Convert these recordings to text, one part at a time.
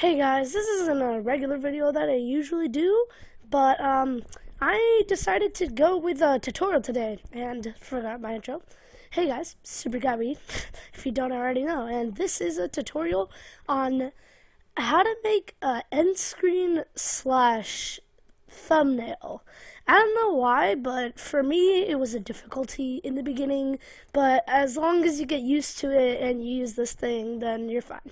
Hey guys, this isn't a regular video that I usually do, but I decided to go with a tutorial today and forgot my intro. Hey guys, Super Gabby, if you don't already know, and this is a tutorial on how to make a end screen slash thumbnail. I don't know why, but for me it was a difficulty in the beginning, but as long as you get used to it and you use this thing, then you're fine.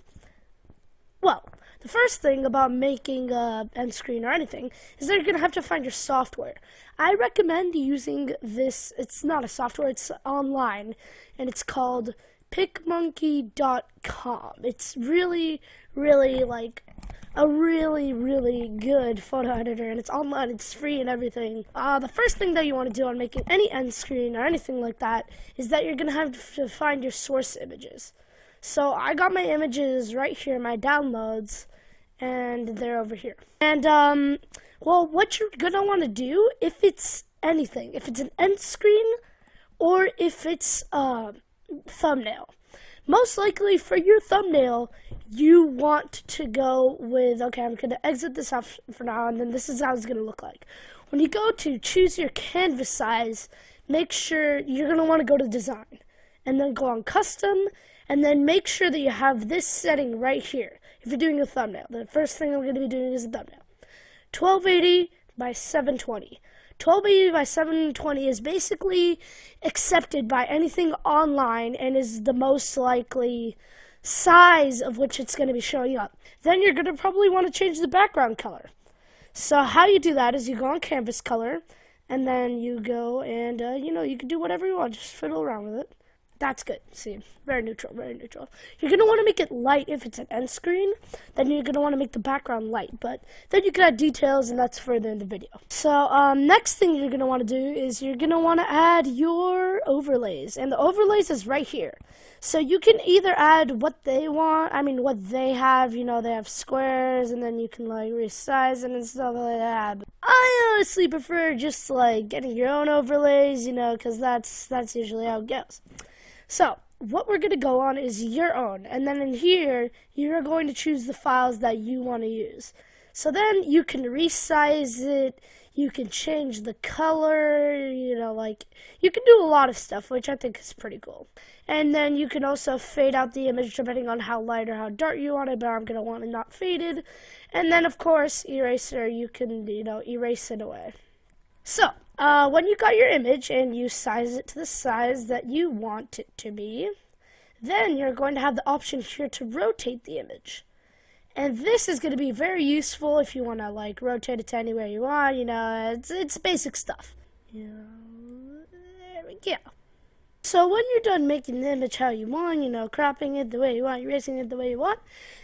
Well, the first thing about making a end screen or anything is that you're going to have to find your software. I recommend using this. It's not a software, it's online, and it's called Picmonkey.com. It's really like a really good photo editor, and it's online, it's free and everything. The first thing that you want to do on making any end screen or anything like that is that you're going to have to find your source images. So I got my images right here, my downloads, and they're over here. And, well, what you're going to want to do, if it's anything, if it's an end screen or if it's a thumbnail, most likely for your thumbnail, you want to go with, okay, I'm going to exit this out for now, and then this is how it's going to look like. When you go to choose your canvas size, make sure you're going to want to go to design, and then go on custom, and then make sure that you have this setting right here. If you're doing a thumbnail, the first thing I'm going to be doing is a thumbnail. 1280 by 720. 1280 by 720 is basically accepted by anything online and is the most likely size of which it's going to be showing up. Then you're going to probably want to change the background color. So how you do that is you go on canvas color, and then you go and, you can do whatever you want, just fiddle around with it. That's good. See, very neutral, very neutral. You're going to want to make it light if it's an end screen. Then you're going to want to make the background light. But then you can add details, and that's further in the video. So next thing you're going to want to do is you're going to want to add your overlays. And the overlays is right here. So you can either add what they want, what they have. They have squares, and then you can, resize it and stuff like that. But I honestly prefer just, getting your own overlays, because that's usually how it goes. So, what we're going to go on is your own, and then in here, you're going to choose the files that you want to use. So then you can resize it, you can change the color, you can do a lot of stuff, which I think is pretty cool. And then you can also fade out the image depending on how light or how dark you want it, but I'm going to want it not faded. And then, of course, eraser, you can, erase it away. So, when you got your image and you size it to the size that you want it to be, then you're going to have the option here to rotate the image. And this is going to be very useful if you want to rotate it to anywhere you want, it's basic stuff. There we go. So when you're done making the image how you want, cropping it the way you want, erasing it the way you want,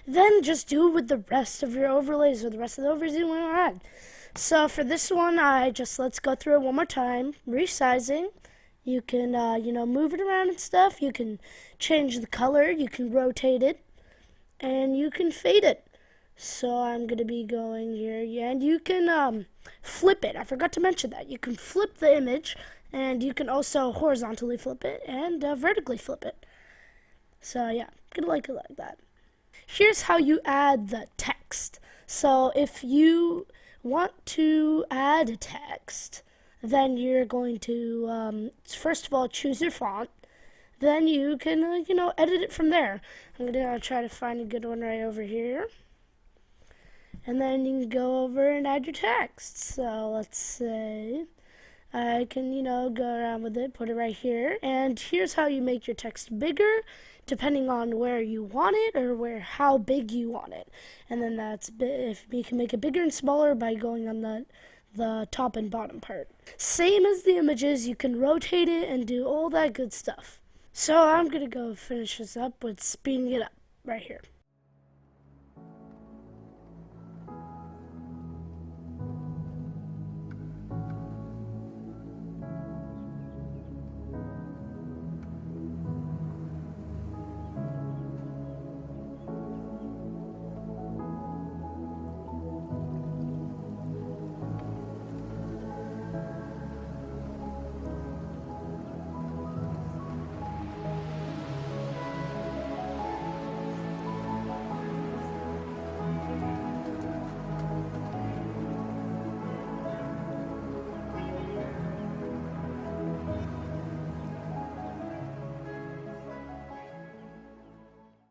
then just do it with the rest of your overlays or the rest of the overlays you want to add. So for this one, let's go through it one more time. Resizing. You can, move it around and stuff. You can change the color. You can rotate it. And you can fade it. So I'm going to be going here. Yeah, and you can flip it. I forgot to mention that. You can flip the image. And you can also horizontally flip it and vertically flip it. So yeah, I'm going to like it like that. Here's how you add the text. So if you want to add a text, then you're going to first of all choose your font. Then you can edit it from there. I'm gonna try to find a good one right over here, and then you can go over and add your text. So let's say I can go around with it, put it right here, and here's how you make your text bigger depending on where you want it or how big you want it. And then if you can make it bigger and smaller by going on the top and bottom part. Same as the images, you can rotate it and do all that good stuff. So I'm going to go finish this up with speeding it up right here.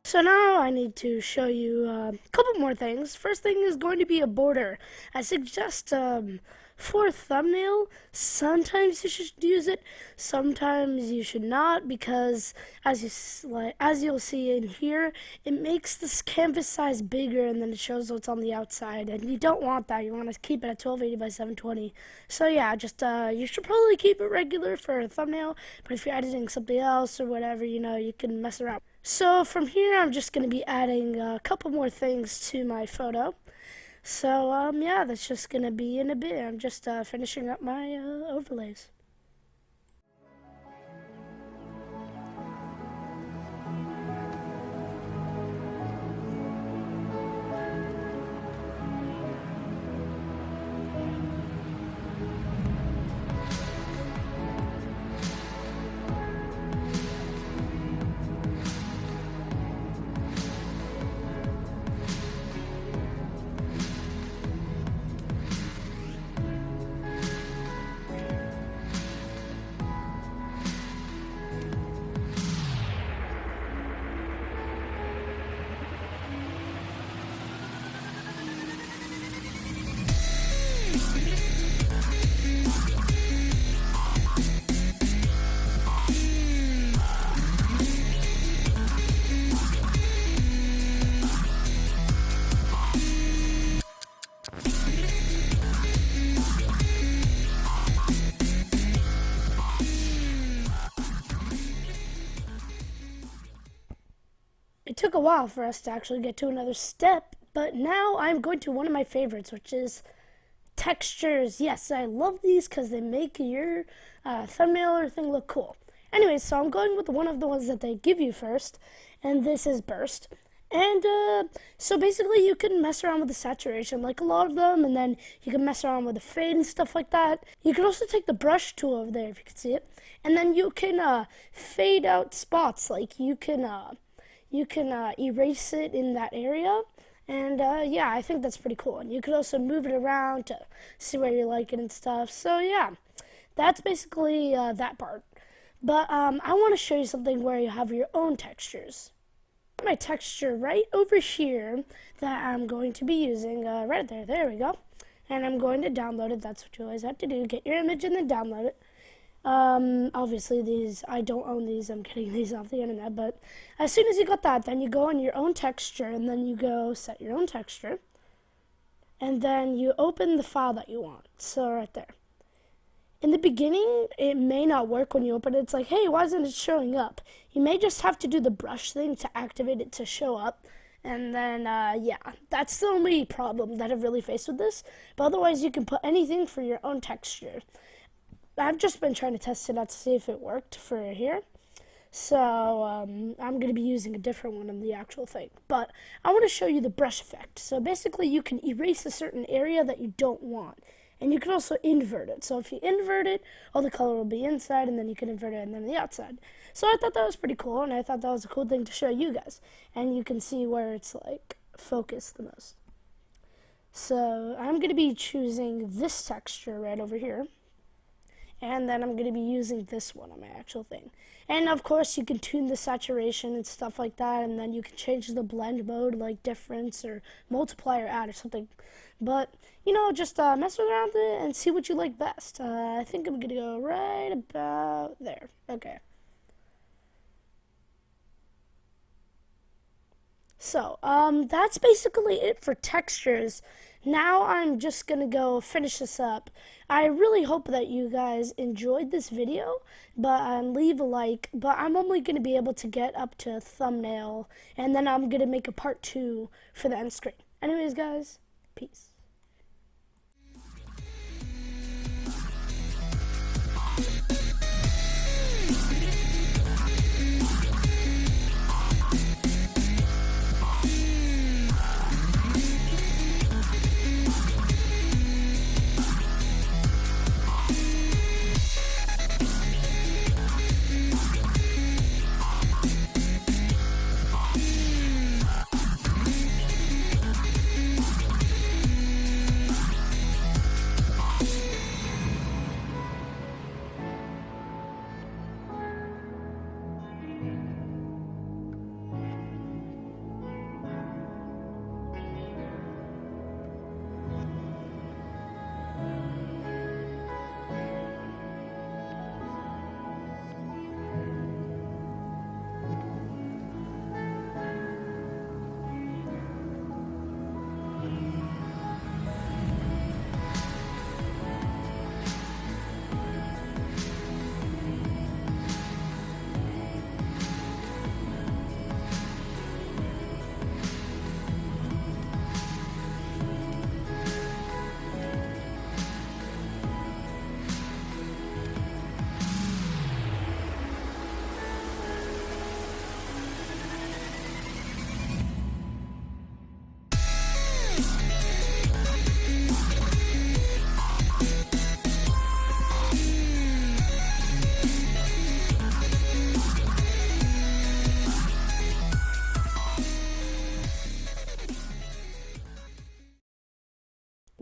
So now I need to show you a couple more things. First thing is going to be a border. I suggest for a thumbnail, sometimes you should use it, sometimes you should not, because as you'll see in here, it makes this canvas size bigger and then it shows what's on the outside, and you don't want that. You want to keep it at 1280 by 720. So yeah, just you should probably keep it regular for a thumbnail, but if you're editing something else or whatever, you can mess around. So from here, I'm just going to be adding a couple more things to my photo. So, yeah, that's just going to be in a bit. I'm just finishing up my overlays. It took a while for us to actually get to another step, but now I'm going to one of my favorites, which is textures. Yes, I love these because they make your thumbnail or thing look cool. Anyways, so I'm going with one of the ones that they give you first, and this is burst. And so basically you can mess around with the saturation like a lot of them, and then you can mess around with the fade and stuff like that. You can also take the brush tool over there if you can see it, and then you can fade out spots. Like you can erase it in that area, and yeah, I think that's pretty cool. And you could also move it around to see where you like it and stuff. So yeah, that's basically that part. But I want to show you something where you have your own textures. My texture right over here that I'm going to be using right there we go, and I'm going to download it. That's what you always have to do, get your image and then download it. Obviously these, I don't own these, I'm getting these off the internet, but as soon as you got that, then you go on your own texture, and then you go set your own texture, and then you open the file that you want. So right there. In the beginning, it may not work when you open it. It's like, hey, why isn't it showing up? You may just have to do the brush thing to activate it to show up. And then, yeah, that's the only problem that I've really faced with this. But otherwise, you can put anything for your own texture. I've just been trying to test it out to see if it worked for here. So I'm going to be using a different one on the actual thing. But I want to show you the brush effect. So basically, you can erase a certain area that you don't want. And you can also invert it. So if you invert it, all the color will be inside, and then you can invert it and then the outside. So I thought that was pretty cool, and I thought that was a cool thing to show you guys. And you can see where it's like focused the most. So I'm going to be choosing this texture right over here. And then I'm going to be using this one on my actual thing. And of course you can tune the saturation and stuff like that, and then you can change the blend mode like difference or multiply or add or something. But, just mess around with it and see what you like best. I think I'm going to go right about there. Okay. So, that's basically it for textures. Now I'm just going to go finish this up. I really hope that you guys enjoyed this video, but leave a like. But I'm only going to be able to get up to thumbnail, and then I'm going to make a part 2 for the end screen. Anyways, guys, peace.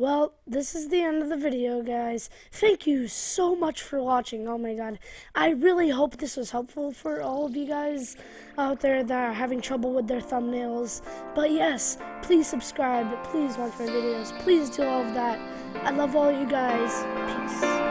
Well, this is the end of the video, guys. Thank you so much for watching. Oh my god. I really hope this was helpful for all of you guys out there that are having trouble with their thumbnails. But yes, please subscribe. Please watch my videos. Please do all of that. I love all you guys. Peace.